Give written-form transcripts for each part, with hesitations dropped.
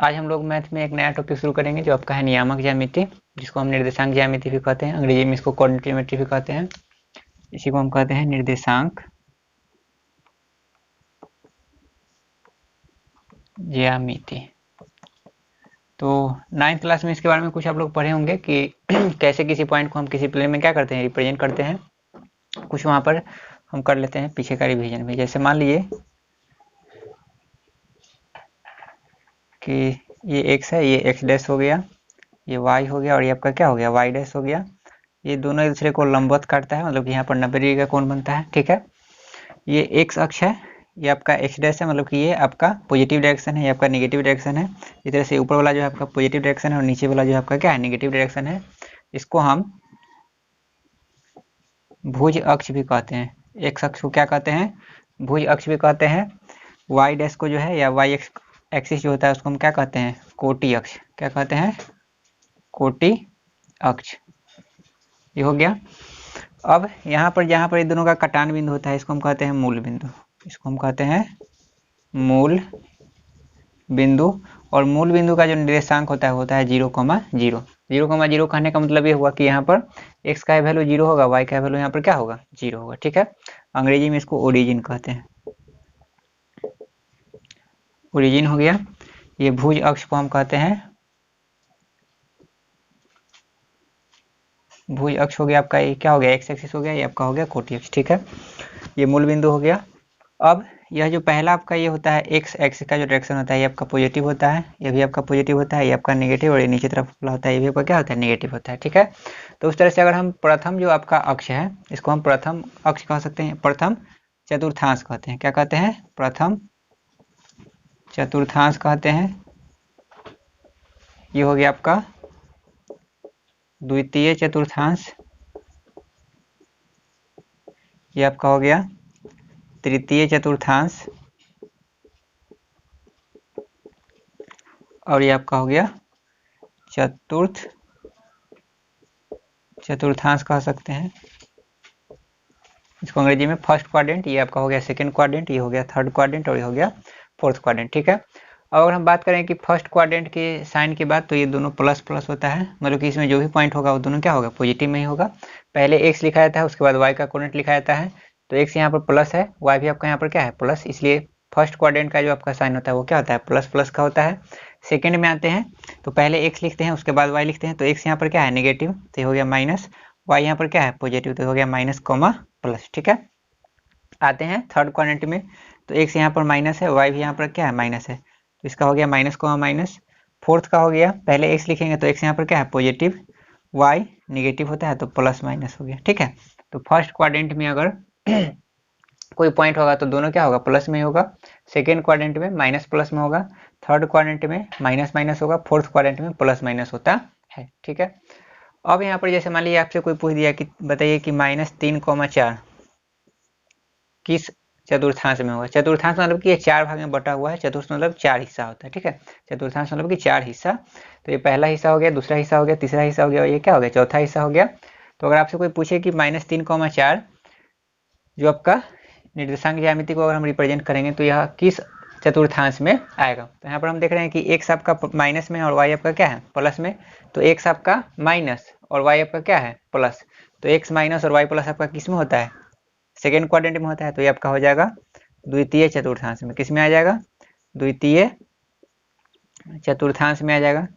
आज हम लोग मैथ में एक नया टॉपिक शुरू करेंगे जो आपका है नियामक ज्यामिति, जिसको हम निर्देशांक ज्यामिति भी कहते हैं, अंग्रेजी में इसको कोऑर्डिनेट ज्योमेट्री भी कहते हैं। इसी को हम कहते हैं निर्देशांक ज्यामिति। तो 9th क्लास में इसके बारे में कुछ आप लोग पढ़े होंगे कि कैसे किसी पॉइंट को हम किसी प्लेन में क्या करते हैं, रिप्रेजेंट करते हैं। कुछ वहां पर हम कर लेते हैं पीछे का रिवीजन भी। जैसे मान लीजिए कि ये x है, ये x डैश हो गया, ये y हो गया और ये आपका क्या हो गया, y डैश हो गया। ये दोनों एक दूसरे को लंबवत काटता है, मतलब कि यहाँ पर 90 डिग्री का कोण बनता है। ठीक है, ये x अक्ष है, ये आपका x डैश है, मतलब कि ये आपका पॉजिटिव डायरेक्शन है, ये आपका नेगेटिव डायरेक्शन है। इस तरह से ऊपर वाला जो है आपका पॉजिटिव डायरेक्शन है और नीचे वाला जो है आपका क्या है, नेगेटिव डायरेक्शन है। इसको हम भुज अक्ष भी कहते हैं। x अक्ष को क्या कहते हैं, भुज अक्ष भी कहते हैं। y डैश को जो है या y एक्सिस जो होता है उसको हम क्या कहते हैं, कोटि अक्ष। क्या कहते हैं, कोटि अक्ष। ये हो गया। अब यहाँ पर जहाँ पर इन दोनों का कटान बिंदु होता है इसको हम कहते हैं मूल बिंदु। इसको हम कहते हैं मूल बिंदु। और मूल बिंदु का जो निर्देशांक होता है 0,0। 0,0 कहने का मतलब ये हुआ कि यहाँ पर x का वैल्यू 0 होगा, y का वैल्यू यहाँ पर क्या होगा, 0 होगा। ठीक है, अंग्रेजी में इसको ओरिजिन कहते हैं। ओरिजिन हो गया। ये भुज अक्ष को हम कहते हैं, भुज अक्ष हो गया आपका, ये क्या हो गया, x एक्सिस हो गया, ये आपका हो गया कोटि अक्ष। ठीक है, ये मूल बिंदु हो गया। अब यह जो पहला आपका ये होता है x एक्सिस का जो डायरेक्शन होता है ये आपका पॉजिटिव होता है, ये भी आपका पॉजिटिव होता है, ये आपका नेगेटिव, और ये नीचे तरफ वाला होता है ये भी आपका क्या होता है, नेगेटिव होता है। ठीक है, तो उस तरह से अगर हम प्रथम जो आपका अक्ष है इसको हम प्रथम अक्ष कह सकते हैं, प्रथम चतुर्थांश कहते हैं। क्या कहते हैं, प्रथम चतुर्थांश कहते हैं। ये हो गया आपका द्वितीय चतुर्थांश, ये आपका हो गया तृतीय चतुर्थांश, और ये आपका हो गया चतुर्थांश कह सकते हैं। इसको अंग्रेजी में फर्स्ट क्वाड्रेंट, ये आपका हो गया सेकंड क्वाड्रेंट, ये हो गया थर्ड क्वाड्रेंट, और ये हो गया फोर्थ क्वाड्रेंट। ठीक है, अब अगर हम बात करें कि फर्स्ट क्वाड्रेंट के साइन के बाद तो ये दोनों प्लस प्लस होता है, मतलब कि इसमें जो भी पॉइंट होगा वो दोनों क्या होगा, पॉजिटिव में ही होगा। पहले x लिखा जाता है, उसके बाद y का कोऑर्डिनेट लिखा जाता है, तो x यहाँ पर प्लस है, y भी आपका यहाँ पर क्या है, प्लस, इसलिए फर्स्ट क्वाड्रेंट का जो आपका साइन होता है वो क्या होता है, प्लस प्लस का होता है। सेकेंड में आते हैं तो पहले x लिखते हैं, उसके बाद y लिखते हैं, तो x यहाँ पर क्या है, नेगेटिव, तो ये हो गया माइनस, y यहाँ पर क्या है, पॉजिटिव, तो हो गया माइनस कॉमा प्लस। ठीक है, आते हैं थर्ड क्वाड्रेंट में, तो x यहाँ पर माइनस है, y भी यहाँ पर क्या है, माइनस है, तो इसका हो गया माइनस कॉमा माइनस। फोर्थ का हो गया, पहले x लिखेंगे तो x यहाँ पर क्या है, पॉजिटिव, y नेगेटिव होता है तो प्लस माइनस हो गया। ठीक है, तो फर्स्ट क्वाड्रेंट में अगर कोई पॉइंट होगा तो दोनों क्या होगा, प्लस में होगा। सेकेंड क्वाड्रेंट में माइनस प्लस में होगा, थर्ड क्वाड्रेंट में माइनस माइनस होगा, फोर्थ क्वाड्रेंट में प्लस माइनस होता है। ठीक है, अब यहाँ पर जैसे मान लीजिए आपसे कोई पूछ दिया कि बताइए कि -3,4 किस चतुर्थांश में होगा। चतुर्थांश मतलब कि ये 4 भाग में बटा हुआ है, चतुर्थ मतलब 4 हिस्सा होता है। ठीक है, चतुर्थांश मतलब कि 4 हिस्सा, तो ये पहला हिस्सा हो गया, दूसरा हिस्सा हो गया, तीसरा हिस्सा हो गया, और ये क्या हो गया, चौथा हिस्सा हो गया। तो अगर आपसे कोई पूछे कि -3,4 जो आपका निर्देशांक ज्यामिति को अगर हम रिप्रेजेंट करेंगे तो यह किस चतुर्थांश में आएगा, तो यहाँ पर हम देख रहे हैं कि x आपका माइनस में और y आपका क्या है, प्लस में। तो x आपका माइनस और y आपका क्या है, प्लस, तो x माइनस और y प्लस आपका किस में होता है, सेकेंड क्वाड्रेंट में होता है, तो ये आपका हो जाएगा द्वितीय चतुर्थांश में। किस में आ जाएगा, द्वितीय चतुर्थांश में आ जाएगा।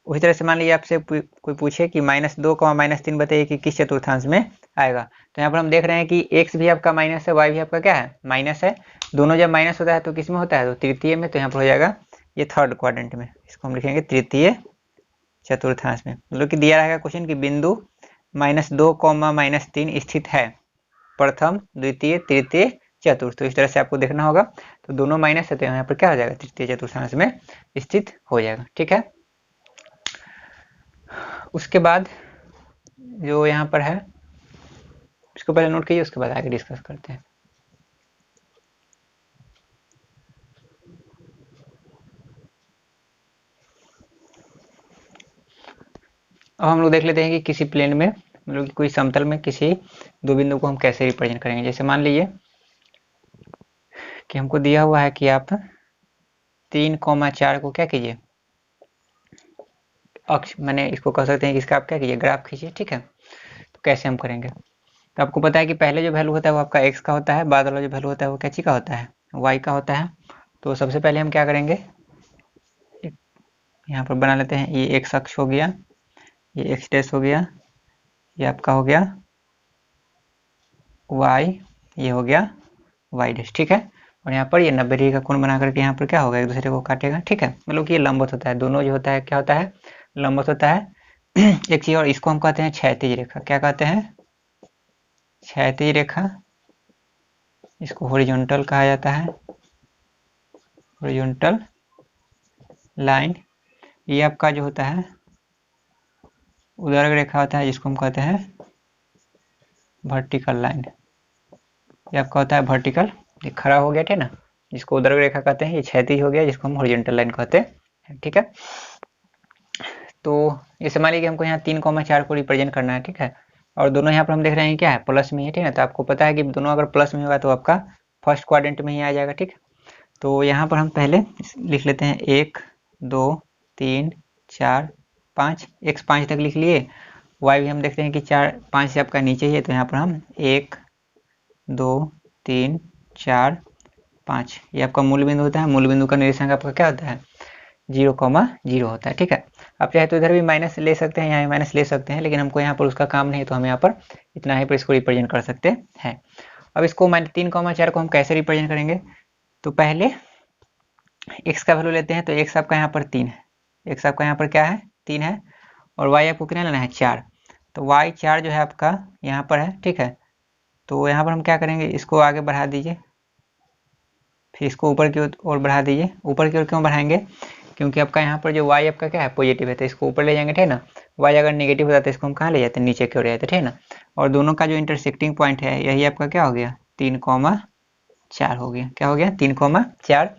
उसी तरह से मान लीजिए आपसे कोई पूछे कि -2, -3 बताइए कि किस चतुर्थांश में आएगा, तो यहाँ पर हम देख रहे हैं कि x भी आपका माइनस है, y भी आपका क्या है, माइनस है। दोनों जब माइनस होता है तो किस में होता है, तो तृतीय में, तो यहाँ पर हो जाएगा ये थर्ड क्वाड्रेंट में। इसको हम लिखेंगे तृतीय चतुर्थांश में, मतलब कि दिया रहेगा क्वेश्चन की बिंदु -2, -3 स्थित है प्रथम, द्वितीय, तृतीय, चतुर्थ। तो इस तरह से आपको देखना होगा, तो दोनों माइनस है तो यहाँ पर क्या हो जाएगा, तृतीय चतुर्थांश में स्थित हो जाएगा। ठीक है, उसके बाद जो यहाँ पर है इसको पहले नोट कीजिए, उसके बाद आगे डिस्कस करते हैं। अब हम लोग देख लेते हैं कि किसी प्लेन में, मतलब कि कोई समतल में किसी दो बिंदु को हम कैसे रिप्रेजेंट करेंगे। जैसे मान लीजिए कि हमको दिया हुआ है कि आप 3,4 को क्या कीजिए, अक्ष मैंने इसको कह सकते हैं कि इसका आप क्या कीजिए, ग्राफ खींचिए, ठीक है। तो कैसे हम करेंगे, तो आपको पता है कि पहले जो वैल्यू होता है वो आपका एक्स का होता है, बाद वाला जो वैल्यू होता है वो क्या चीज का होता है, वाई का होता है। तो सबसे पहले हम क्या करेंगे, यहाँ पर बना लेते हैं, ये एक्स अक्ष हो गया, ये एक्स डैश हो गया, ये आपका हो गया वाई, ये हो गया वाई डैश, ठीक है। और यहाँ पर ये 90 डिग्री का कोण बना करके यहाँ पर क्या होगा, एक दूसरे को काटेगा, ठीक है। मतलब कि ये लंबवत होता है, दोनों जो होता है क्या होता है, लंबवत होता है। एक चीज और, इसको हम कहते हैं क्षैतिज रेखा, क्या कहते हैं, क्षैतिज रेखा। इसको हॉरिजॉन्टल कहा जाता है, हॉरिजॉन्टल लाइन। ये आपका जो होता है उदर्ग रेखा होता है, जिसको हम कहते हैं वर्टिकल लाइन। ये आपका होता है वर्टिकल, ये खड़ा हो गया, ठीक ना, जिसको उदर्ग रेखा कहते हैं। ये क्षैतिज हो गया, जिसको हम हॉरिजॉन्टल लाइन कहते हैं, ठीक है। तो ये मान लीजिए हमको यहाँ 3,4 को रिप्रेजेंट करना है, ठीक है। और दोनों यहाँ पर हम देख रहे हैं क्या है, प्लस में है, ठीक है। तो आपको पता है कि दोनों अगर प्लस में होगा तो आपका फर्स्ट क्वाड्रेंट में ही आ जाएगा, ठीक है। तो यहाँ पर हम पहले लिख लेते हैं 1 2 3 4 5, एक्स 5 तक लिख लिए। वाई भी हम देखते हैं कि 4 5 से आपका नीचे ही है, तो यहाँ पर हम 1 2 3 4 5, ये आपका मूल बिंदु होता है। मूल बिंदु का निर्देशांक आपका क्या होता है, 0,0 होता है, ठीक है। आप चाहे तो इधर भी माइनस ले सकते हैं, यहाँ भी माइनस ले सकते हैं, लेकिन हमको यहाँ पर उसका काम नहीं है, तो हम यहाँ पर इतना ही पर इसको रिप्रेजेंट कर सकते हैं। अब इसको 3,4 को हम कैसे रिप्रेजेंट करेंगे, तो पहले x का वैल्यू लेते हैं। तो x आपका यहाँ पर 3 है, x आपका यहाँ पर क्या है, 3 है। और y आपको कितना लेना है, 4। तो y 4 जो है आपका यहाँ पर है, ठीक है। तो यहाँ पर हम क्या करेंगे, इसको आगे बढ़ा दीजिए, फिर इसको ऊपर की ओर बढ़ा दीजिए। ऊपर की ओर क्यों बढ़ाएंगे, क्योंकि आपका यहाँ पर जो y आपका क्या है, पॉजिटिव है, तो इसको ऊपर ले जाएंगे, ठीक है ना। y अगर नेगेटिव होता है तो इसको हम कहाँ ले जाते हैं, नीचे की ओर जाते, ठीक है ना। और दोनों का जो इंटरसेक्टिंग पॉइंट है, यही आपका क्या हो गया, 3,4 हो गया। क्या हो गया, 3,4।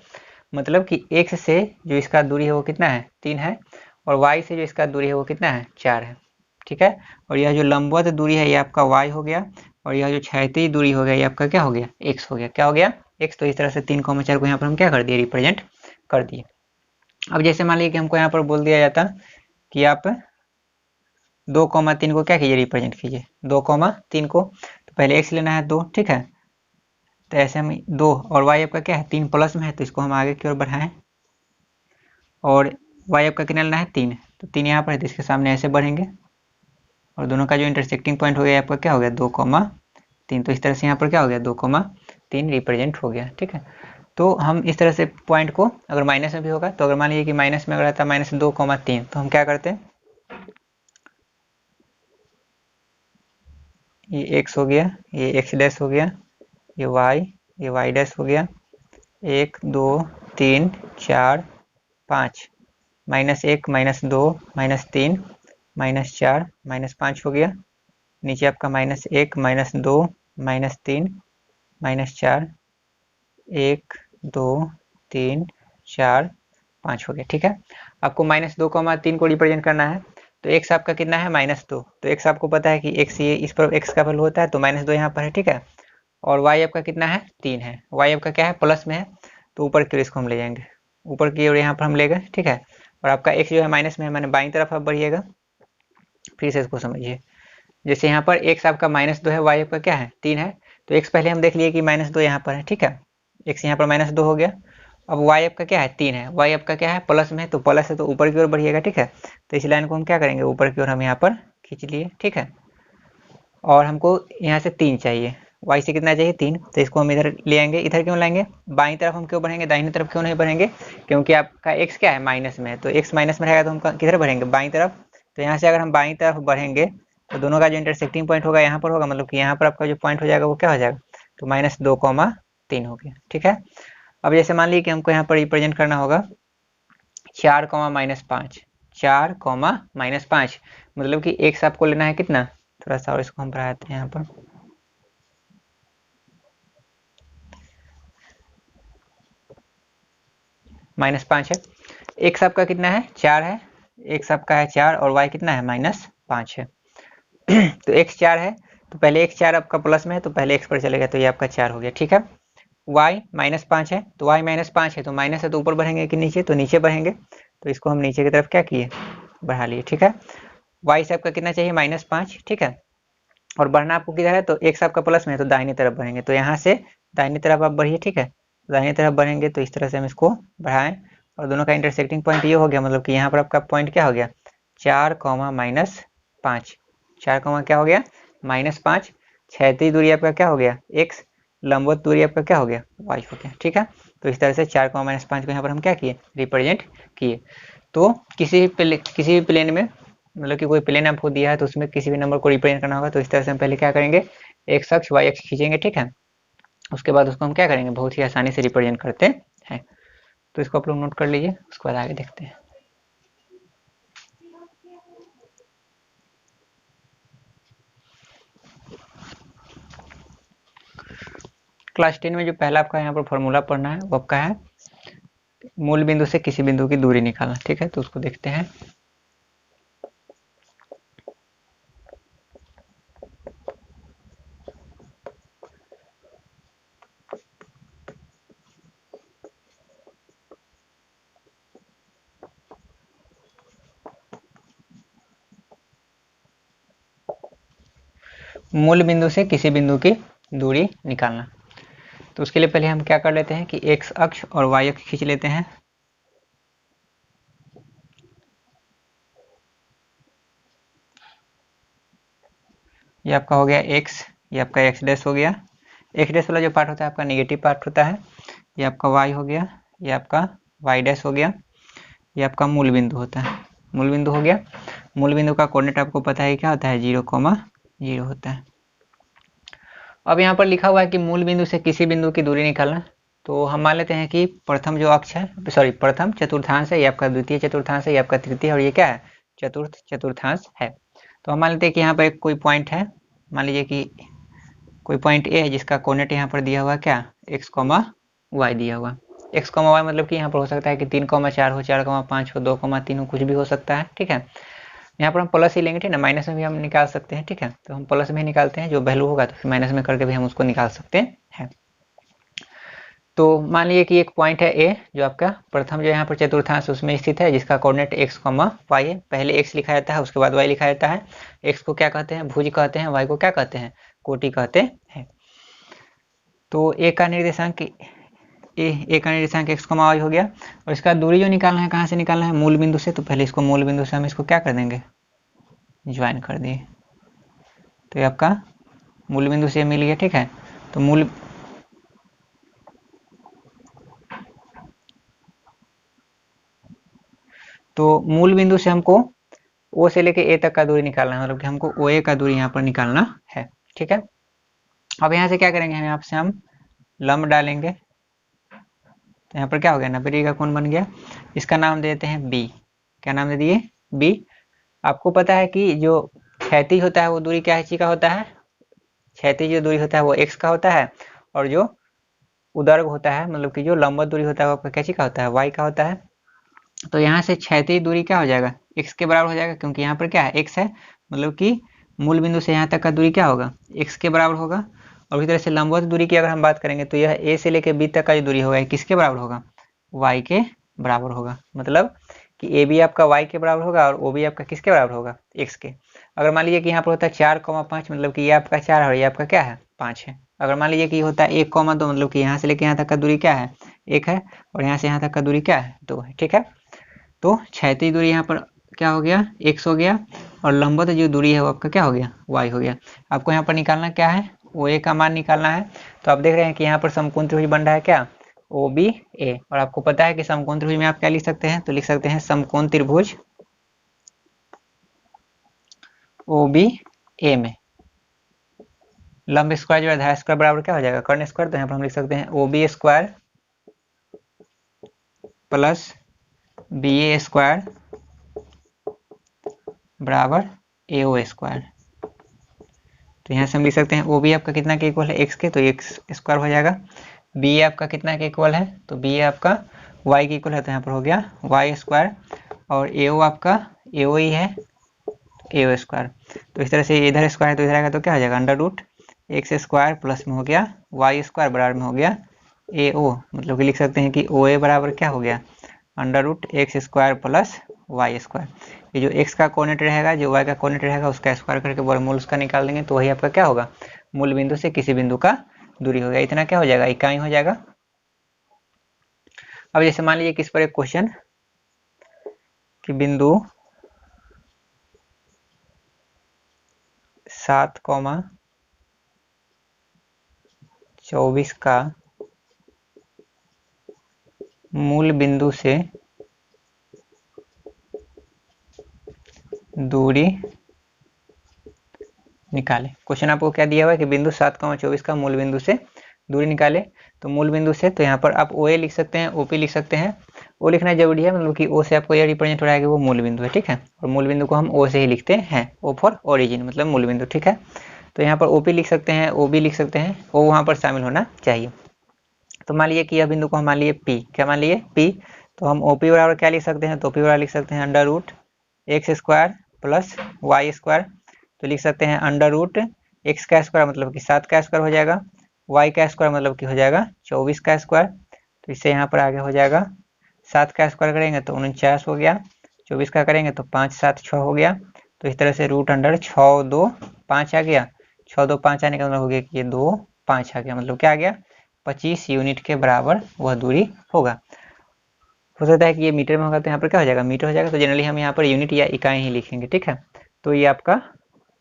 मतलब कि x से जो इसका दूरी है वो कितना है, 3 है, और y से जो इसका दूरी है वो कितना है, 4 है, ठीक है। और यह जो लंबवत दूरी है ये आपका y हो गया, और यह जो क्षैतिज दूरी हो गया ये आपका क्या हो गया, x हो गया। क्या हो गया, x। तो इस तरह से 3,4 को यहाँ पर हम क्या कर दिए, रिप्रेजेंट कर दिए। अब जैसे मान लीजिए कि हमको यहाँ पर बोल दिया जाता कि आप 2,3 को क्या कीजिए, रिप्रेजेंट कीजिए 2,3 को। तो पहले x लेना है 2, ठीक है। तो ऐसे हम 2, और y आपका क्या है, 3 प्लस में है, तो इसको हम आगे की ओर बढ़ाएं। और y आपका कितना लेना है, 3। तो 3 यहाँ पर है, तो इसके सामने ऐसे बढ़ेंगे, और दोनों का जो इंटरसेक्टिंग पॉइंट हो गया आपका क्या हो गया, 2,3। तो इस तरह से यहाँ पर क्या हो गया, 2,3 रिप्रेजेंट हो गया, ठीक है। तो हम इस तरह से पॉइंट को, अगर माइनस में भी होगा, तो अगर मान लीजिए कि माइनस में अगर आता -2,3, तो हम क्या करते हैं, ये x हो गया, ये x डैश हो गया, ये y डैश हो गया, 1 2 3 4 5, -1 -2 -3 -4 -5 हो गया। नीचे आपका -1 -2 -3 -4, 1 2 3 4 5 हो गया, ठीक है। आपको -2,3 को रिप्रेजेंट करना है। तो x आपका कितना है, -2। तो x आपको पता है कि x, ये इस पर x का वैल्यू होता है, तो -2 यहाँ पर है, ठीक है। और y आपका कितना है, 3 है। y आपका क्या है, प्लस में है, तो ऊपर की ओर इसको हम ले जाएंगे, ऊपर की ओर यहाँ पर हम ले गए, ठीक है। और आपका x जो है माइनस में है, मैंने बाईं तरफ आप बढ़िएगा, फिर से इसको समझिए। जैसे यहाँ पर x आपका -2 है, y आपका क्या है, 3 है। तो x पहले हम देख लिए कि -2 यहाँ पर है, ठीक है। x यहाँ पर -2 हो गया। अब y आपका क्या है, 3 है। y आपका क्या है, प्लस में है, तो प्लस है तो ऊपर की ओर बढ़िएगा, ठीक है। तो इस लाइन को हम क्या करेंगे, ऊपर की ओर हम यहाँ पर खींच लिए, ठीक है। और हमको यहाँ से 3 चाहिए, y से कितना चाहिए, 3। तो इसको हम इधर ले आएंगे। इधर क्यों लाएंगे, बाईं तरफ हम क्यों बढ़ेंगे, दाहिनी तरफ क्यों नहीं बढ़ेंगे, क्योंकि आपका x क्या है, माइनस में है। तो x माइनस में रहेगा तो हम किधर बढ़ेंगे, बाईं तरफ। तो यहाँ से अगर हम बाईं तरफ बढ़ेंगे तो दोनों का जो इंटरसेक्टिंग पॉइंट होगा यहाँ पर होगा, मतलब कि यहाँ पर आपका जो पॉइंट हो जाएगा वो क्या हो जाएगा, तो -2,3 हो गया, ठीक है। अब जैसे मान लीजिए कि हमको यहाँ पर रिप्रेजेंट करना होगा 4, -5, 4, -5, मतलब कि x आपको लेना है कितना, थोड़ा सा और इसको हम बढ़ाते हैं यहाँ पर, -5 है। x आपका कितना है, 4 है, x आपका है 4, और y कितना है, -5 है। तो x 4 है, तो पहले x 4 आपका प्लस में है, तो पहले x पर चलेगा, तो ये आपका 4 हो गया, ठीक है। y -5 है, तो y -5 है, तो माइनस है तो ऊपर बढ़ेंगे कि नीचे, तो नीचे बढ़ेंगे। तो इसको हम नीचे की तरफ क्या किए, बढ़ा लिए, ठीक है। y से आपका कितना चाहिए -5, ठीक है। और बढ़ना आपको किधर है, तो x आपका प्लस में है तो दाहिनी तरफ बढ़ेंगे, तो यहाँ से दाहिनी तरफ आप बढ़िए, ठीक है। दाहिनी तरफ बढ़ेंगे तो इस तरह से हम इसको बढ़ाएं और दोनों का इंटरसेक्टिंग पॉइंट ये हो गया, मतलब कि यहाँ पर आपका पॉइंट क्या हो गया 4, -5, 4, क्या हो गया -5। क्षैतिज दूरी आपका क्या हो गया x, लंबवत दूरी आपका क्या हो गया y हो गया, ठीक है। तो इस तरह से 4, -5 को यहाँ पर हम क्या किए रिप्रेजेंट किए। तो किसी भी प्लेन में, मतलब कि कोई प्लेन आपको दिया है तो उसमें किसी भी नंबर को रिप्रेजेंट करना होगा, तो इस तरह से हम पहले क्या करेंगे x अक्ष y अक्ष खींचेंगे, ठीक है। उसके बाद उसको हम क्या करेंगे बहुत ही आसानी से रिप्रेजेंट करते हैं। तो इसको आप लोग नोट कर लीजिए, उसके बाद आगे देखते हैं। क्लास 10 में जो पहला आपका यहाँ पर फॉर्मूला पढ़ना है वो आपका है मूल बिंदु से किसी बिंदु की दूरी निकालना, ठीक है। तो उसको देखते हैं। मूल बिंदु से किसी बिंदु की दूरी निकालना, तो उसके लिए पहले हम क्या कर लेते हैं कि x अक्ष और y अक्ष खींच लेते हैं। ये आपका हो गया x, ये आपका x डैश हो गया। x डैश वाला जो पार्ट होता है आपका नेगेटिव पार्ट होता है। ये आपका y हो गया, ये आपका y डैश हो गया। ये आपका मूल बिंदु होता है, मूल बिंदु हो गया। मूल बिंदु का कोऑर्डिनेट आपको पता है क्या होता है 0,0 होता है। अब यहाँ पर लिखा हुआ है कि मूल बिंदु से किसी बिंदु की दूरी निकालना, तो हम मान लेते हैं कि प्रथम जो अक्ष है, सॉरी प्रथम चतुर्थांश है, ये आपका द्वितीय चतुर्थांश है, ये आपका तृतीय, और ये क्या है चतुर्थ चतुर्थांश है। तो हम मान लेते हैं कि यहाँ पर कोई पॉइंट है, मान लीजिए कि कोई पॉइंट ए है जिसका कोऑर्डिनेट यहाँ पर दिया हुआ क्या x, y दिया हुआ। x, y मतलब कि यहाँ पर हो सकता है कि 3,4 हो, 4,5 हो, 2,3 हो, कुछ भी हो सकता है, ठीक है। यहाँ पर हम प्लस ही लेंगे, ठीक है। माइनस में भी हम निकाल सकते हैं, ठीक है। तो हम प्लस में ही निकालते हैं, जो वैल्यू होगा तो फिर माइनस में करके भी हम उसको निकाल सकते हैं। तो मान लीजिए कि एक पॉइंट है ए, जो आपका प्रथम जो यहाँ पर चतुर्थांश उसमें स्थित है, जिसका कोऑर्डिनेट x, y है। पहले x लिखा जाता है, उसके बाद y लिखा जाता है। x को क्या कहते हैं भुज कहते हैं, y को क्या कहते हैं कोटि कहते हैं। तो a का निर्देशांक x, y हो गया। और इसका दूरी जो निकालना है कहाँ से निकालना है मूल बिंदु से, तो पहले इसको मूल बिंदु से हम इसको क्या कर देंगे ज्वाइन कर दिए, तो ये आपका मूल बिंदु से मिल गया, ठीक है। तो मूल बिंदु से हमको ओ से लेके ए तक का दूरी निकालना है, मतलब कि हमको ओ ए का दूरी यहाँ पर निकालना है, ठीक है। अब यहाँ से क्या करेंगे हम यहाँ से हम लंब डालेंगे, तो यहाँ पर क्या हो गया 90 डिग्री का कोण बन गया। इसका नाम दे देते हैं बी। क्या नाम दे दिए बी। आपको पता है कि जो क्षैतिज होता है वो दूरी क्या है का होता है, क्षैतिज जो दूरी होता है वो x का होता है, और जो उदर्ग होता है मतलब कि जो लंबवत दूरी होता है वो आपका कैसी का होता है y का होता है। तो यहाँ से क्षैतिज दूरी क्या हो जाएगा x के बराबर हो जाएगा, क्योंकि यहाँ पर क्या है x है, मतलब कि मूल बिंदु से यहाँ तक का दूरी क्या होगा x के बराबर होगा। और इसी तरह से लंबवत दूरी की अगर हम बात करेंगे तो यह a से लेकर b तक का जो दूरी होगा किसके बराबर होगा y के बराबर होगा। मतलब कि ए बी आपका y के बराबर होगा और ओ बी आपका किसके बराबर होगा x के। अगर मान लीजिए कि यहाँ पर होता है 4,5, मतलब कि ये आपका 4 है और ये आपका क्या है 5 है। अगर मान लीजिए कि होता है 1,2, मतलब कि यहाँ से लेकर यहाँ तक का दूरी क्या है 1 है, और यहाँ से यहाँ तक का दूरी क्या है 2 है, ठीक है। तो क्षैतिज दूरी यहाँ पर क्या हो गया x हो गया, और लंबवत जो दूरी है वो आपका क्या हो गया y हो गया। आपको यहाँ पर निकालना क्या है ओ ए का मान निकालना है। तो आप देख रहे हैं कि यहाँ पर समकोण त्रिभुज बन रहा है क्या ओ बी ए, और आपको पता है कि समकोण त्रिभुज में आप क्या लिख सकते हैं, तो लिख सकते हैं समकोण त्रिभुज ओ बी ए में लंब स्क्वायर जो है आधार स्क्वायर बराबर क्या हो जाएगा कर्ण स्क्वायर। तो यहाँ पर हम लिख सकते हैं O B square plus B A square बराबर ए ओ स्क्वायर। तो यहाँ से हम लिख सकते हैं ओ बी आपका कितना के इक्वल है एक्स के, तो एक्स स्क्वायर हो जाएगा। बी आपका कितना के इक्वल है, तो बी आपका वाई के इक्वल है, तो यहाँ पर हो गया वाई स्क्वायर। और ए ओ आपका ए ओ ही है ए ओ स्क्वायर। तो इस तरह से इधर स्क्वायर है तो इधर आएगा तो क्या हो जाएगा under root X square plus में हो गया वाई स्क्वायर बराबर में हो गया ए ओ, मतलब कि लिख सकते हैं कि ओ ए बराबर क्या हो गया under root X square plus Y square. कि जो x का कोऑर्डिनेट रहेगा, जो y का कोऑर्डिनेट रहेगा, उसका स्क्वायर करके वर्गमूल उसका निकाल देंगे, तो वही आपका क्या होगा, मूल बिंदु से किसी बिंदु का दूरी होगा। इतना क्या हो जाएगा, इकाई हो जाएगा। अब जैसे मान लीजिए किस पर एक क्वेश्चन कि बिंदु 7,24 का मूल बिंदु से दूरी निकाले। क्वेश्चन आपको क्या दिया हुआ है कि बिंदु 7,24 का मूल बिंदु से दूरी निकाले। तो मूल बिंदु से, तो यहाँ पर आप OA लिख सकते हैं, OP लिख सकते हैं। O लिखना जरूरी है, मतलब कि O से आपको यह रिप्रेजेंट हो रहा है कि वो मूल बिंदु है, ठीक है। और मूल बिंदु को हम O से ही लिखते हैं, O फॉर ओरिजिन, मतलब मूल बिंदु, ठीक है। तो यहाँ पर OP लिख सकते हैं, OB लिख सकते हैं, O वहाँ पर शामिल होना चाहिए। तो मान लीजिए कि यह बिंदु को हम मान लिए P, क्या मान लिए P। तो हम OP बराबर क्या लिख सकते हैं, तो OP बराबर लिख सकते हैं under root x square plus Y square. तो लिख सकते हैं अंडर रूट x का स्क्वायर मतलब कि 7 का स्क्वायर हो जाएगा, y का स्क्वायर मतलब कि हो जाएगा 24 का स्क्वायर। तो इससे यहाँ पर आगे हो जाएगा 7 का स्क्वायर करेंगे तो 49 हो गया, 24 का करेंगे तो 5 7 6 हो गया। तो इस तरह से रूट अंडर 6 2 5 आ गया। 6 2 5 आने का मतलब हो गया कि ये 2 5 आ गया, मतलब क्या आ गया, 25 यूनिट के बराबर वह दूरी होगा। हो सकता है कि ये मीटर में होगा, तो यहाँ पर क्या हो जाएगा, मीटर हो जाएगा। तो जनरली हम यहाँ पर यूनिट या इकाई ही लिखेंगे, ठीक है। तो ये आपका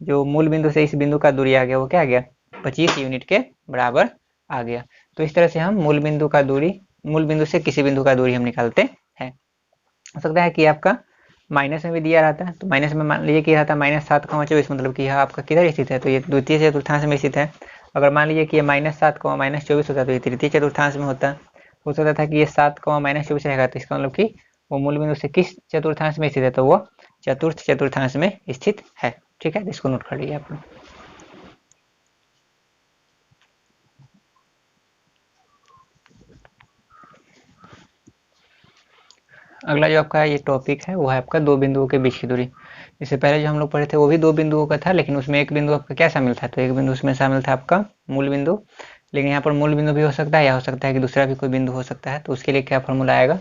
जो मूल बिंदु से इस बिंदु का दूरी आ गया, वो क्या आ गया, 25 यूनिट के बराबर आ गया। तो इस तरह से हम मूल बिंदु का दूरी, मूल बिंदु से किसी बिंदु का दूरी हम निकालते हैं। हो सकता है कि आपका माइनस में भी दिया रहता है, तो माइनस में मान लीजिए कि रहता है -7,24, मतलब कि यह आपका किधर स्थित है, तो ये द्वितीय चतुर्थांश में स्थित है। अगर मान लीजिए कि ये -7,-24 होता है तो ये तृतीय चतुर्थांश में होता है। हो सकता था कि ये 7,-24 रहेगा, तो इसका मतलब कि वो मूल बिंदु से किस चतुर्थांश में स्थित है, तो वो चतुर्थ चतुर्थांश में स्थित है, ठीक है। इसको नोट कर लीजिए आप लोग। अगला जो आपका ये टॉपिक है वो है आपका दो बिंदुओं के बीच की दूरी। इससे पहले जो हम लोग पढ़े थे वो भी दो बिंदुओं का था, लेकिन उसमें एक बिंदु आपका क्या शामिल था, तो एक बिंदु उसमें शामिल था आपका मूल बिंदु। लेकिन यहाँ पर मूल बिंदु भी हो सकता है, या हो सकता है कि दूसरा भी कोई बिंदु हो सकता है। तो उसके लिए क्या फॉर्मूला आएगा,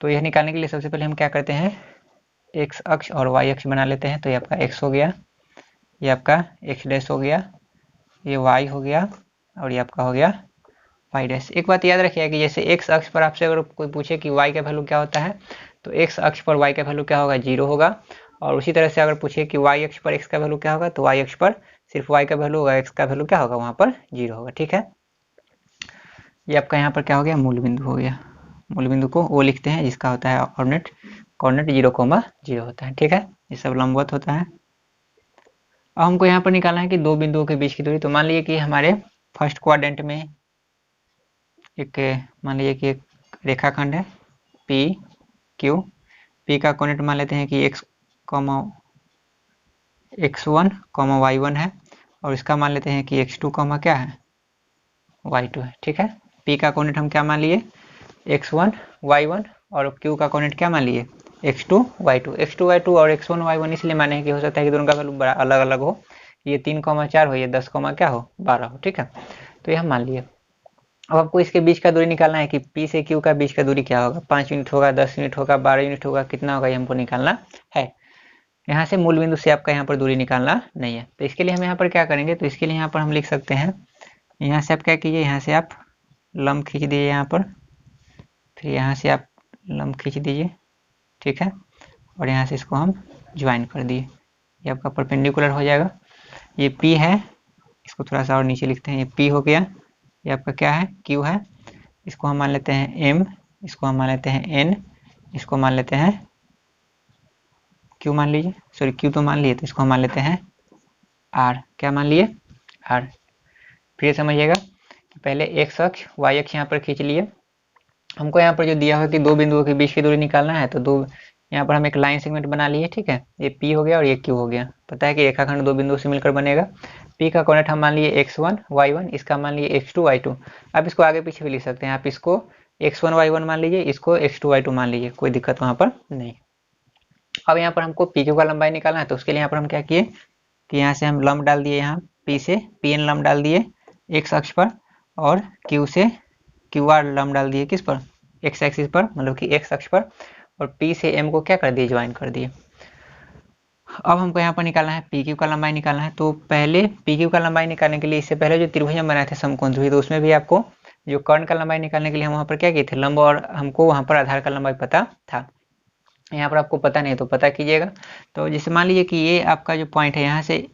तो यह निकालने के लिए सबसे पहले हम क्या करते हैं, एक्स अक्ष और वाई अक्ष बना लेते हैं। तो ये आपका एक्स हो गया, ये आपका एक्स डैश हो गया, ये वाई हो गया, और ये आपका हो गया वाई डैश। एक बात याद रखिएगा कि जैसे एक्स अक्ष पर आपसे अगर कोई पूछे कि वाई का वैल्यू क्या होता है, तो एक्स अक्ष पर वाई का वैल्यू क्या होगा, 0 होगा। और उसी तरह से अगर पूछे कि वाई अक्ष पर एक्स का वैल्यू क्या होगा, तो वाई अक्ष पर सिर्फ वाई का वैल्यू होगा, एक्स का वैल्यू क्या होगा, वहाँ पर 0 होगा, ठीक है। ये आपका यहाँ पर क्या हो गया, मूल बिंदु हो गया। मूल बिंदु को वो लिखते हैं जिसका होता है कोऑर्डिनेट 0,0 होता है, ठीक है। ये सब लंबवत होता है। अब हमको यहाँ पर निकालना है कि दो बिंदुओं के बीच की दूरी। तो मान लीजिए कि हमारे फर्स्ट क्वाड्रेंट में एक, मान लीजिए कि एक रेखाखंड है पी क्यू। पी का कोऑर्डिनेट मान लेते हैं कि x1, y1 है, और इसका मान लेते हैं कि x2, क्या है, y2 है, ठीक है। पी का कोऑर्डिनेट हम क्या मान लिए, x1, y1, और q का कोऑर्डिनेट क्या मान लिए, x2, y2। x2, y2 और x1, y1 इसलिए माने हैं कि हो सकता है कि दोनों का वैल्यू बड़ा अलग अलग हो, ये 3,4 हो, ये 10, क्या हो, 12 हो, ठीक है। तो ये हम मान लिए। अब आपको इसके बीच का दूरी निकालना है कि P से Q का बीच का दूरी क्या होगा, 5 यूनिट होगा, 10 यूनिट होगा, 12 यूनिट होगा, कितना होगा, ये हमको निकालना है। यहाँ से मूल बिंदु से आपका यहाँ पर दूरी निकालना नहीं है। तो इसके लिए हम यहाँ पर क्या करेंगे, तो इसके लिए यहाँ पर हम लिख सकते हैं, यहाँ से आप क्या कीजिए, यहाँ से आप लंब खींच दीजिए यहाँ पर, फिर यहाँ से आप लंब खींच दीजिए, ठीक है। और यहाँ से इसको हम ज्वाइन कर दिए, ये आपका परपेंडिकुलर हो जाएगा। ये P है, इसको थोड़ा सा और नीचे लिखते हैं, ये P हो गया, ये आपका क्या है, Q है, इसको हम मान लेते हैं M, इसको हम मान लेते हैं N, इसको मान लेते हैं Q, मान लीजिए, सॉरी Q तो मान लिए, तो इसको हम मान लेते हैं R, क्या मान लिए, R। फिर समझिएगा कि पहले x अक्ष y अक्ष यहाँ पर खींच लिए। हमको यहाँ पर जो दिया हुआ कि दो बिंदुओं के बीच की दूरी निकालना है, तो दो यहाँ पर हम एक लाइन सेगमेंट बना लिए, ठीक है। ये P हो गया और ये Q हो गया। पता है कि रेखाखंड दो बिंदुओं से मिलकर बनेगा। P का कोऑर्डिनेट हम मान लिए x1, y1, इसका मान लिए x2, y2। आप इसको आगे पीछे भी लिख सकते हैं, आप इसको x1, y1 मान लीजिए, इसको x2, y2 मान लीजिए, कोई दिक्कत वहाँ पर नहीं। अब यहाँ पर हमको PQ का लंबाई निकालना है, तो उसके लिए यहाँ पर हम क्या किए कि यहाँ से हम लंब डाल दिए, यहाँ P से PN लंब डाल दिए x अक्ष पर, और Q से QR लंब डाल दिए किस पर, x एक्सिस पर, मतलब कि x अक्ष पर, और P से M को क्या कर दिए, ज्वाइन कर दिए। अब हमको यहाँ पर निकालना है पी क्यू का लंबाई निकालना है। तो पहले पी क्यू का लंबाई निकालने के लिए इससे पहले जो त्रिभुज हम बनाए थे समकोण त्रिभुज, तो उसमें भी आपको जो कर्ण का लंबाई निकालने के लिए हम वहाँ पर क्या किए थे, लंब, और हमको वहाँ पर आधार का लंबाई पता था। यहाँ पर आपको पता नहीं तो पता कीजिएगा। तो जैसे मान लीजिए कि ये आपका जो पॉइंट है, यहाँ से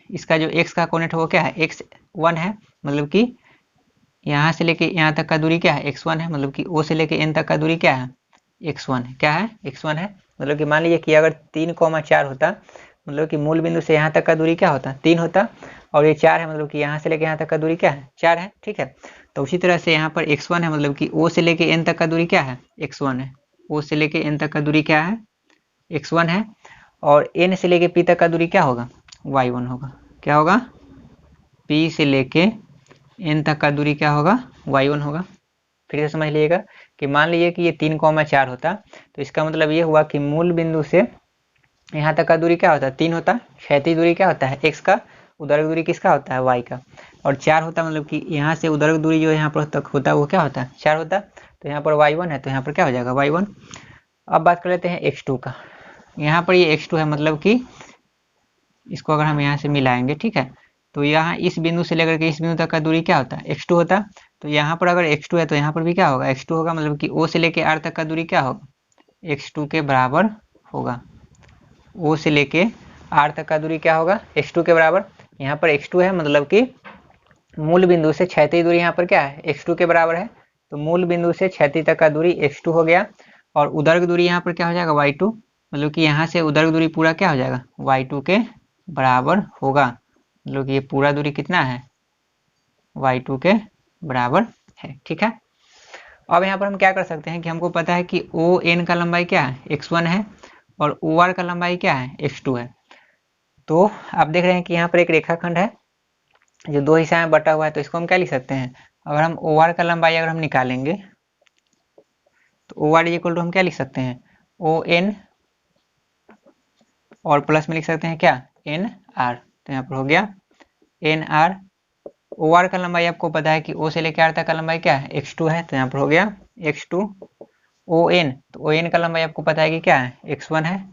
इसका जो x का कोऑर्डिनेट है वो क्या है, x1 है, मतलब कि यहाँ से लेके यहाँ तक का दूरी क्या है, x1 है, मतलब कि O से लेके n तक का दूरी क्या है, x1 है। क्या है, x1 है। मतलब कि मान लीजिए कि अगर 3,4 होता, मतलब कि मूल बिंदु से यहाँ तक का दूरी क्या होता, 3 होता, और ये 4 है, मतलब कि यहाँ से लेके यहाँ तक का दूरी क्या है, 4 है। ठीक है, तो उसी तरह से यहाँ पर x1 है, मतलब कि O से लेके n तक का दूरी क्या है, x1 है। O से लेके n तक का दूरी क्या है, x1 है, और n से लेके p तक का दूरी क्या होगा, y1 होगा। क्या होगा, p से लेके n तक का दूरी क्या होगा, y1 होगा। फिर से समझ लीजिएगा कि मान लीजिए कि ये 3,4 होता, तो इसका मतलब ये हुआ कि मूल बिंदु से यहाँ तक का दूरी क्या होता है, 3 होता, क्षैतिज दूरी क्या होता है x का, उदर्ग दूरी किसका होता है, y का, और 4 होता, मतलब कि यहाँ से उदर्ग दूरी जो यहाँ पर तक होता है वो क्या होता है, 4 होता। तो यहाँ पर y1 है, तो यहाँ पर क्या हो जाएगा, y1। अब बात कर लेते हैं x2 का। यहाँ पर ये x2 है, मतलब कि इसको अगर हम यहाँ से मिलाएंगे, ठीक है, तो यहाँ इस बिंदु से लेकर के इस बिंदु तक का दूरी क्या होता है, x2 होता। तो यहाँ पर अगर x2 है तो यहाँ पर भी क्या होगा, x2 होगा, मतलब कि O से लेके R तक का दूरी क्या होगा, x2 के बराबर होगा। O से लेके R तक का दूरी क्या होगा, x2 के बराबर। यहाँ पर x2 है, मतलब कि मूल बिंदु से क्षैतिज दूरी यहाँ पर क्या है, x2 के बराबर है। तो मूल बिंदु से क्षैतिज तक का दूरी x2 हो गया, और उदर्ग दूरी यहाँ पर क्या हो जाएगा, y2, मतलब कि यहाँ से उदर्ग दूरी पूरा क्या हो जाएगा, y2 के बराबर होगा। मतलब कि ये पूरा दूरी कितना है, y2 के बराबर है। ठीक है, अब यहाँ पर हम क्या कर सकते हैं कि हमको पता है कि ON का लंबाई क्या है, x1 है, और OR का लंबाई क्या है, x2 है। तो आप देख रहे हैं कि यहाँ पर एक रेखाखंड है जो 2 हिस्सा में बटा हुआ है, तो इसको हम क्या लिख सकते हैं, अगर हम OR का लंबाई अगर हम निकालेंगे तो OR इक्वल टू हम क्या लिख सकते हैं, ON, और प्लस में लिख सकते हैं क्या, NR। तो यहाँ पर हो गया NR। OR का लंबाई आपको पता है कि O से लेकर R तक का लंबाई क्या है, x2 है, तो यहाँ पर हो गया x2। ON, तो ON का लंबाई आपको पता है कि क्या है, x1 है,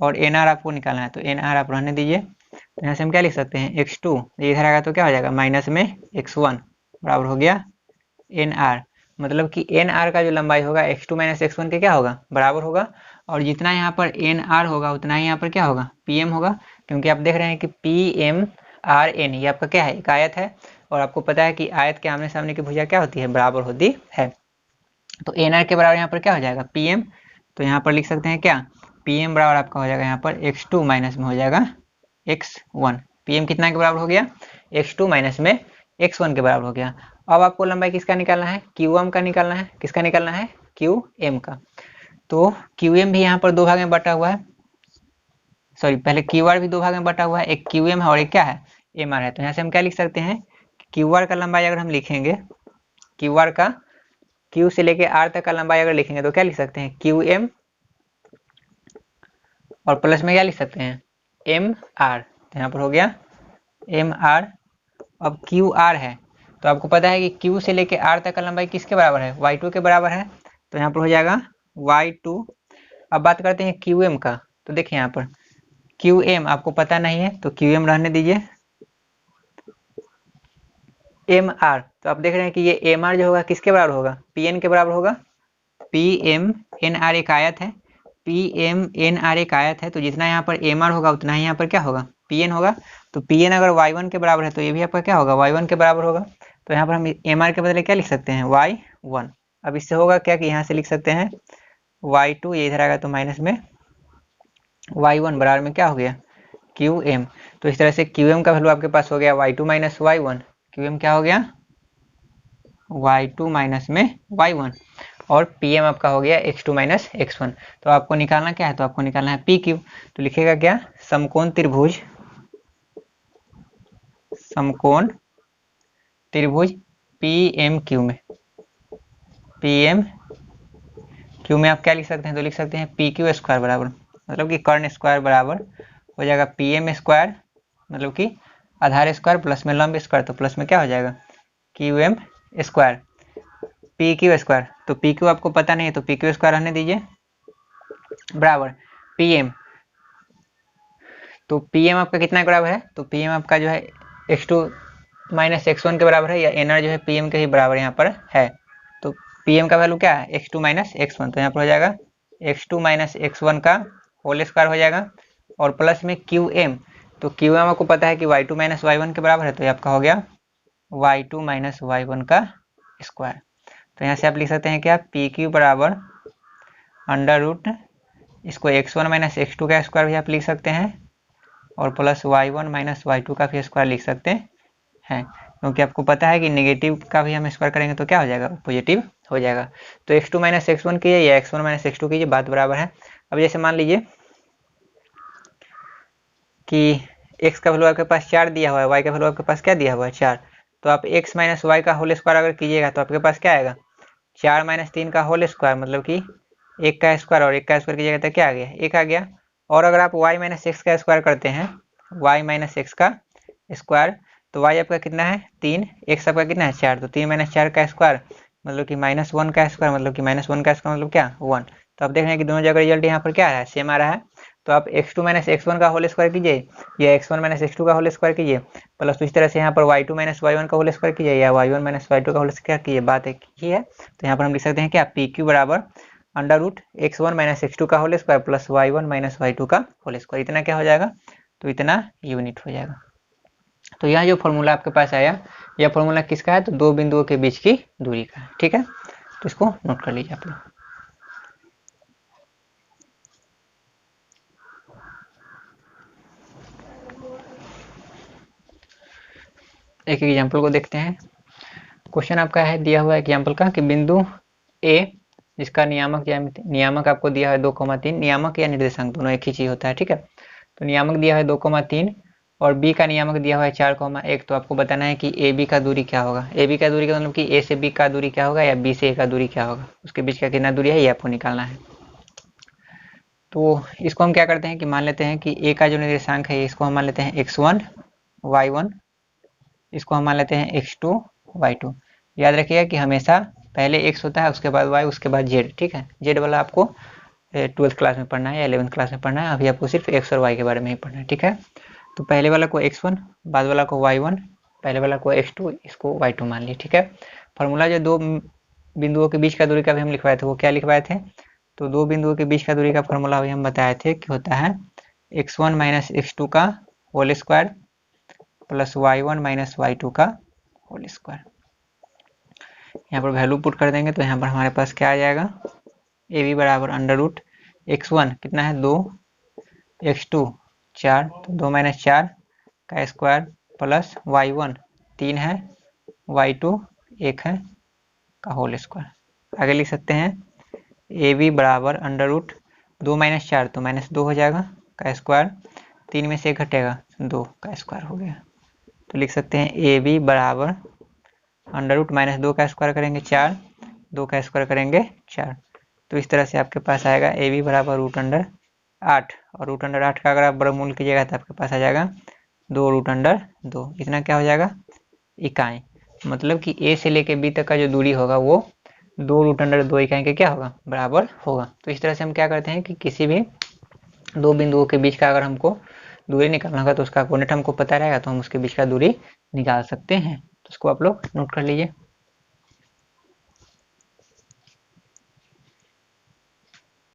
और NR आपको निकालना है, तो NR आप रहने दीजिए। तो यहाँ से हम क्या लिख सकते हैं, x2, इधर आएगा तो क्या हो जाएगा, माइनस में x1 बराबर हो गया NR। मतलब कि NR का जो लंबाई होगा x2 माइनस x1 के क्या होगा, बराबर होगा। और जितना यहाँ पर NR होगा उतना ही यहाँ पर क्या होगा, PM होगा, क्योंकि आप देख रहे हैं कि PMRN ये आपका क्या है, एक आयत है, और आपको पता है कि आयत के आमने सामने की भुजा क्या होती है, बराबर होती है। तो NR के बराबर यहाँ पर क्या हो जाएगा, PM। तो यहाँ पर लिख सकते हैं क्या, PM बराबर आपका हो जाएगा यहाँ पर x2 माइनस में हो जाएगा x1। PM कितना के बराबर हो गया, x2 माइनस में x1 के बराबर हो गया। अब आपको लंबाई किसका निकालना है, QM का निकालना है। किसका निकालना है, QM का। तो QM भी यहाँ पर 2 भाग में बटा हुआ है, सॉरी पहले QR भी 2 भाग में बटा हुआ है, एक QM है और एक क्या है, MR है। तो यहाँ से हम क्या लिख सकते हैं, QR का लंबाई अगर हम लिखेंगे, QR का Q से लेके R तक का लंबाई अगर लिखेंगे तो क्या लिख सकते हैं, QM, और प्लस में क्या लिख सकते हैं, MR। तो यहाँ पर हो गया MR। अब QR है, तो आपको पता है कि Q से लेके R तक का लंबाई किसके बराबर है, y2 के बराबर है। तो यहाँ पर हो जाएगा y2। अब बात करते हैं QM का। तो देखिए यहाँ पर QM आपको पता नहीं है तो QM रहने दीजिए। MR, तो आप देख रहे हैं कि ये MR जो होगा किसके बराबर होगा, PN के बराबर होगा। PMNR एक आयत है, PMNR एक आयत है, तो जितना यहाँ पर MR होगा उतना ही यहाँ पर क्या होगा, PN होगा। तो PN अगर y1 के बराबर है तो ये भी आपका क्या होगा, y1 के बराबर होगा। तो यहाँ पर हम MR के बदले क्या लिख सकते हैं, y1। अब इससे होगा क्या कि यहाँ से लिख सकते हैं y2, ये इधर आएगा तो माइनस में y1 बराबर में क्या हो गया, QM। तो इस तरह से QM का वैल्यू आपके पास हो गया y2 माइनस y1। QM क्या हो गया, y2 माइनस में y1, और PM आपका हो गया x2 माइनस x1। तो आपको निकालना क्या है, तो आपको निकालना है PQ। तो लिखेगा क्या, समकोण त्रिभुज, समकोण त्रिभुज PMQ में, PMQ में आप क्या लिख सकते हैं, तो लिख सकते हैं PQ स्क्वायर बराबर, मतलब कि कर्ण स्क्वायर बराबर हो जाएगा PM स्क्वायर, मतलब कि आधार स्क्वायर प्लस में लंब स्क्वायर, तो प्लस में क्या हो जाएगा QM स्क्वायर, PQ स्क्वायर। तो PQ आपको पता नहीं है तो PQ स्क्वायर रहने दीजिए, बराबर PM। तो पी एम आपका कितना के बराबर है, तो पी एम आपका जो है x2 माइनस x1 के बराबर है, या एनआर जो है पी एम के ही बराबर यहाँ पर है। तो पी एम का वैल्यू क्या है, x2 माइनस x1, तो यहाँ पर हो जाएगा x2 माइनस x1 का होल स्क्वायर हो जाएगा, और प्लस में क्यू एम, तो क्यू एम आपको पता है कि y2 माइनस y1 के बराबर है, तो ये आपका हो गया y2 माइनस y1 का स्क्वायर। तो यहाँ से आप लिख सकते हैं क्या, पी क्यू बराबर अंडर रूट, इसको x1 माइनस x2 का स्क्वायर भी आप लिख सकते हैं, और प्लस y1 माइनस y2 का भी स्क्वायर लिख सकते हैं, क्योंकि आपको पता है कि नेगेटिव का भी हम स्क्वायर करेंगे तो क्या हो जाएगा, पॉजिटिव हो जाएगा। तो x2 माइनस x1 कीजिए या x1 माइनस x2 कीजिए, बात बराबर है। अब जैसे मान लीजिए कि x का वैल्यू आपके पास 4 दिया हुआ है, y का वैल्यू आपके पास क्या दिया हुआ है 4, तो आप x माइनस वाई का होल स्क्वायर अगर कीजिएगा तो आपके पास क्या आएगा, 4 माइनस 3 का होल स्क्वायर, मतलब कि 1 का स्क्वायर, और 1 का स्क्वायर कीजिएगा तो क्या आ गया, 1 आ गया। और अगर आप y माइनस एक्स का स्क्वायर करते हैं, y माइनस एक्स का स्क्वायर, तो y आपका कितना है 3, x आपका कितना है 4, तो 3 माइनस 4 का स्क्वायर मतलब कि माइनस 1 का स्क्वायर, मतलब कि माइनस 1 का स्क्वायर मतलब क्या 1। तो आप देख रहे हैं कि दोनों जगह रिजल्ट यहाँ पर क्या आ रहा है, सेम आ रहा है। तो आप x2 माइनस x1 का होल स्क्वायर कीजिए या x1 माइनस x2 का होल स्क्वायर कीजिए, प्लस इस तरह से यहाँ पर y2 माइनस y1 का होल स्क्वायर कीजिए या y1 माइनस y2 का होल स्क्वायर कीजिए, बात एक ही है। तो यहाँ पर हम लिख सकते हैं क्या, पी क्यू बराबर under root x1 minus x2 का whole square plus y1 minus y2 का होल स्क्वायर, इतना क्या हो जाएगा, तो इतना यूनिट हो जाएगा। तो यह जो फॉर्मूला आपके पास आया, यह फॉर्मूला किसका है, तो दो बिंदुओं के बीच की दूरी का है, ठीक है। तो इसको नोट कर लीजिए आप लोग। एक एग्जाम्पल को देखते हैं। क्वेश्चन आपका है दिया हुआ एग्जाम्पल का कि बिंदु ए जिसका नियामक आपको दिया है 2,3, नियामक या निर्देशांक दोनों एक ही चीज होता है, ठीक है। तो नियामक दिया है 2,3 और बी का नियामक दिया हुआ है 4,1, तो आपको बताना है कि ए बी का दूरी क्या होगा। ए बी का दूरी का मतलब कि ए से बी का दूरी क्या होगा या बी से ए का दूरी क्या होगा, उसके बीच का कितना दूरी है ये आपको निकालना है। तो इसको हम क्या करते हैं कि मान लेते हैं कि ए का जो निर्देशांक है इसको हम मान लेते हैं x1 y1, इसको हम मान लेते हैं x2 y2। याद रखिएगा कि हमेशा पहले x होता है, उसके बाद y, उसके बाद z, ठीक है। z वाला आपको 12th क्लास में पढ़ना है या 11th क्लास में पढ़ना है, अभी आपको सिर्फ x और y के बारे में ही पढ़ना है, ठीक है। तो पहले वाला को x1, बाद वाला को y1, पहले वाला को x2, इसको y2 मान लिया, ठीक है। फॉर्मूला जो दो बिंदुओं के बीच का दूरी का भी हम लिखवाए थे, वो क्या लिखवाए थे, तो दो बिंदुओं के बीच का दूरी का फॉर्मूला भी हम बताए थे कि होता है x1 माइनस x2 का whole square plus y1 minus y2 का होल स्क्वायर। यहाँ पर वैल्यू पुट कर देंगे तो यहाँ पर हमारे पास क्या आ जाएगा, ए बी बराबर अंडर रूट x1 कितना है 2, x2 4, तो 2 माइनस 4 का स्क्वायर प्लस y1 3 है, y2 1 है का होल स्क्वायर। आगे लिख सकते हैं ए बी बराबर अंडर रूट 2 माइनस 4 तो माइनस 2 हो जाएगा का स्क्वायर, 3 में से 1 घटेगा 2 का स्क्वायर हो गया। तो लिख सकते हैं ए बी बराबर अंडर रूट माइनस 2 का स्क्वायर करेंगे 4, 2 का स्क्वायर करेंगे 4, तो इस तरह से आपके पास आएगा ए बी बराबर रूट अंडर 8, और रूट अंडर 8 का अगर आप वर्गमूल कीजिएगा तो आपके पास आ जाएगा 2 रूट अंडर 2, इतना क्या हो जाएगा इकाई, मतलब कि ए से लेके बी तक का जो दूरी होगा वो 2 रूट अंडर 2 इकाई के क्या होगा बराबर होगा। तो इस तरह से हम क्या करते हैं कि किसी भी दो बिंदुओं के बीच का अगर हमको दूरी निकालना होगा तो उसका कोऑर्डिनेट हमको पता रहेगा तो हम उसके बीच का दूरी निकाल सकते हैं। तो इसको आप लोग नोट कर लीजिए।